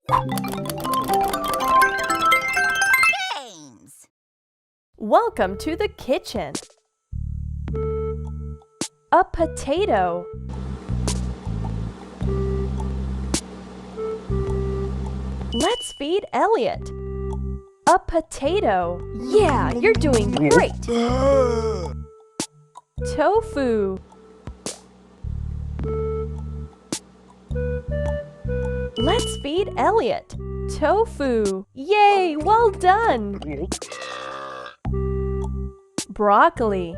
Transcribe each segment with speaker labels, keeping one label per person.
Speaker 1: Games.
Speaker 2: Welcome to the kitchen. A potato. Let's feed Elliot. A potato. Yeah, you're doing great. Tofu. Let's feed Elliot. Tofu. Yay, well done. Broccoli.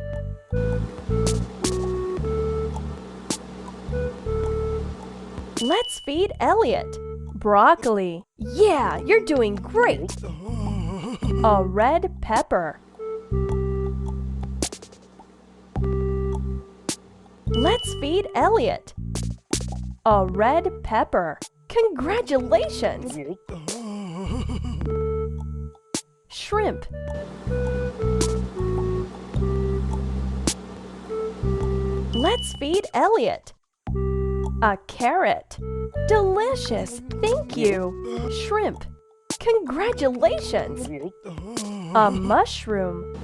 Speaker 2: Let's feed Elliot. Broccoli. Yeah, you're doing great. A red pepper. Let's feed Elliot. A red pepper. Congratulations! Shrimp. Let's feed Elliot. A carrot. Delicious! Thank you! Shrimp. Congratulations! A mushroom.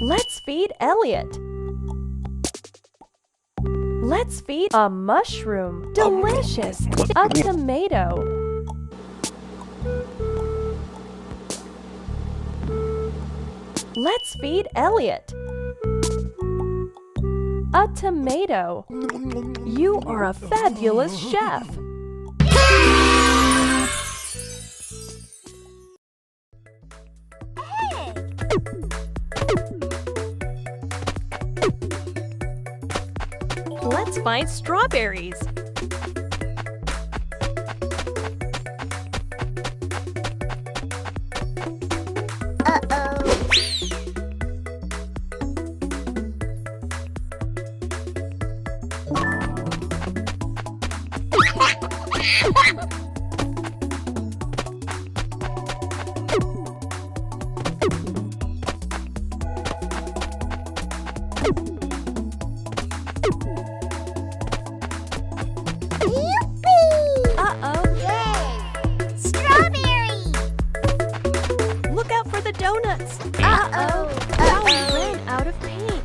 Speaker 2: Let's feed Elliot. Let's feed a mushroom. Delicious! A tomato. Let's feed Elliot. A tomato. You are a fabulous chef. Let's find strawberries. Donuts.
Speaker 1: Uh-oh.
Speaker 2: Now we ran out of paint.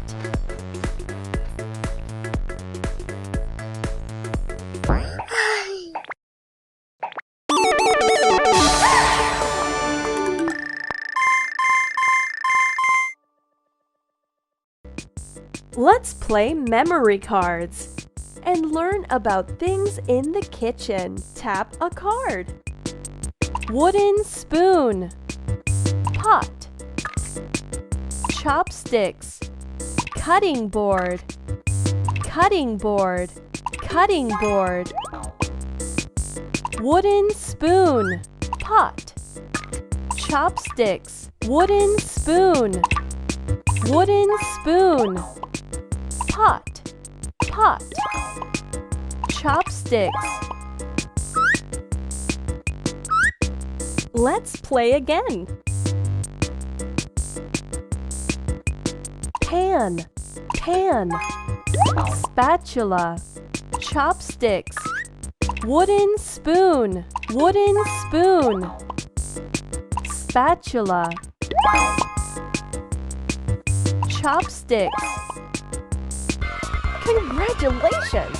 Speaker 2: Let's play memory cards and learn about things in the kitchen. Tap a card. Wooden spoon. Pot. Chopsticks. Cutting board. Cutting board. Cutting board. Wooden spoon. Pot. Chopsticks. Wooden spoon. Wooden spoon. Pot. Pot. Chopsticks. Let's play again. Pan. Pan. Spatula. Chopsticks. Wooden spoon. Wooden spoon. Spatula. Chopsticks. Congratulations!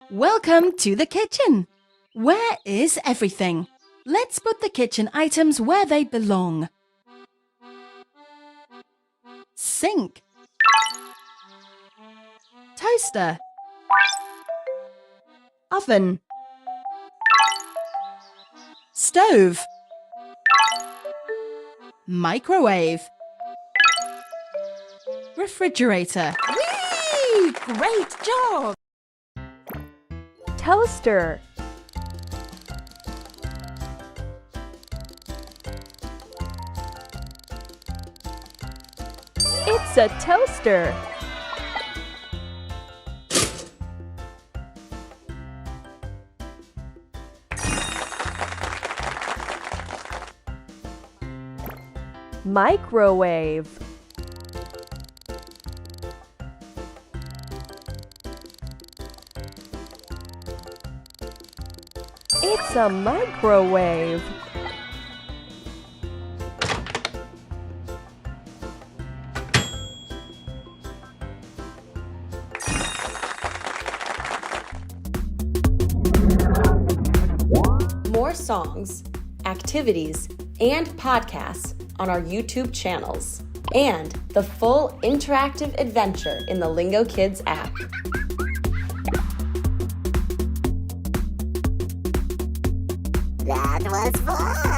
Speaker 3: Welcome to the kitchen. Where is everything? Let's put the kitchen items where they belong. Sink. Toaster. Oven. Stove. Microwave. Refrigerator. Whee! Great job!
Speaker 2: Toaster. It's a toaster. Microwave. It's a microwave.
Speaker 4: More songs, activities, and podcasts on our YouTube channels, and the full interactive adventure in the Lingokids app.
Speaker 1: That was fun!